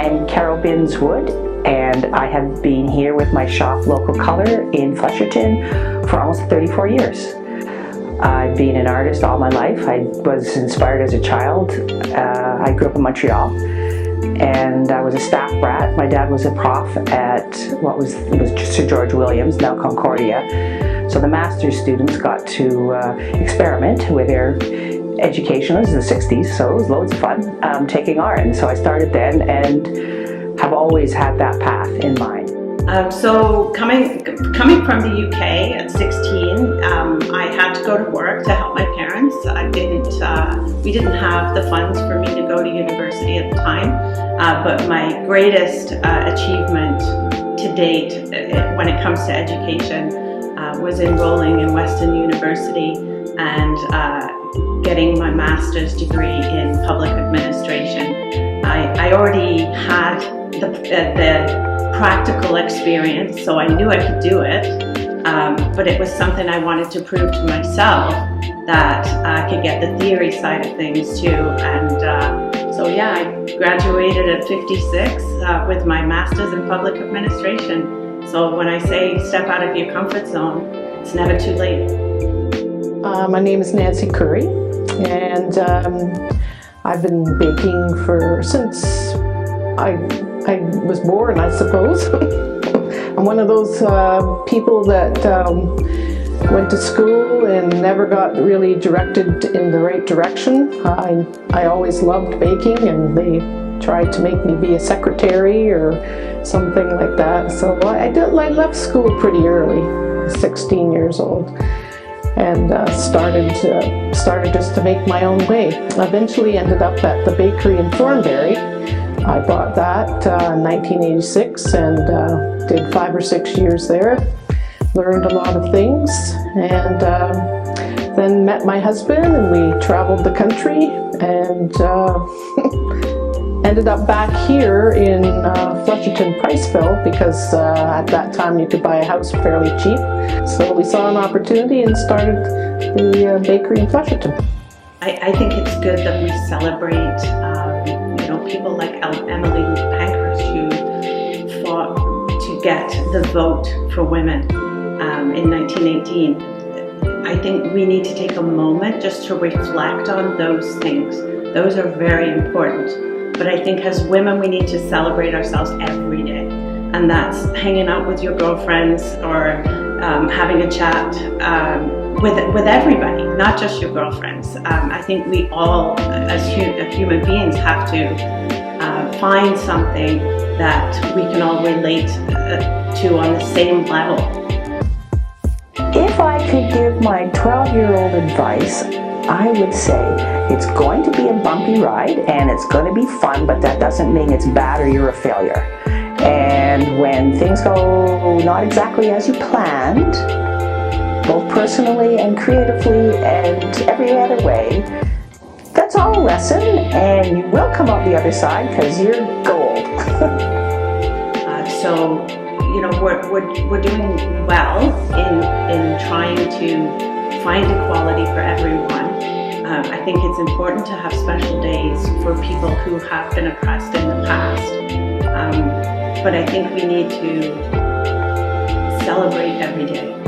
I'm Carol Binswood, and I have been here with my shop Local Color in Flesherton for almost 34 years. I've been an artist all my life. I was inspired as a child. I grew up in Montreal, and I was a staff brat. My dad was a prof at it was Sir George Williams, now Concordia. So the master's students got to experiment with their education. It was in the 60s, so it was loads of fun taking art. And so I started then and have always had that path in mind. So coming from the UK at 16, I had to go to work to help my parents. We didn't have the funds for me to go to university at the time, but my greatest achievement to date when it comes to education was enrolling in Western University and getting my master's degree in public administration. I already had the practical experience, so I knew I could do it, but it was something I wanted to prove to myself that I could get the theory side of things too. And so yeah, I graduated at 56 with my master's in public administration. So when I say step out of your comfort zone, it's never too late. My name is Nancy Curry, and I've been baking since I was born, I suppose. I'm one of those people that went to school and never got really directed in the right direction. I always loved baking, and they tried to make me be a secretary or something like that. So I left school pretty early, 16 years old, and started just to make my own way. Eventually ended up at the bakery in Thornbury. I bought that in 1986 and did 5 or 6 years there. Learned a lot of things, and then met my husband, and we traveled the country, and ended up back here in Flesherton, Priceville, because at that time you could buy a house fairly cheap. So we saw an opportunity and started the bakery in Flesherton. I think it's good that we celebrate people like Emily Pankhurst, who fought to get the vote for women in 1918. I think we need to take a moment just to reflect on those things. Those are very important. But I think as women, we need to celebrate ourselves every day. And that's hanging out with your girlfriends or having a chat with everybody, not just your girlfriends. I think we all, as human beings, have to find something that we can all relate to on the same level. If I could give my 12-year-old advice, I would say it's going to be a bumpy ride and it's going to be fun, but that doesn't mean it's bad or you're a failure. And when things go not exactly as you planned, both personally and creatively and every other way, that's all a lesson, and you will come out the other side because you're gold. So, we're doing well in trying to find equality for everyone. I think it's important to have special days for people who have been oppressed in the past, but I think we need to celebrate every day.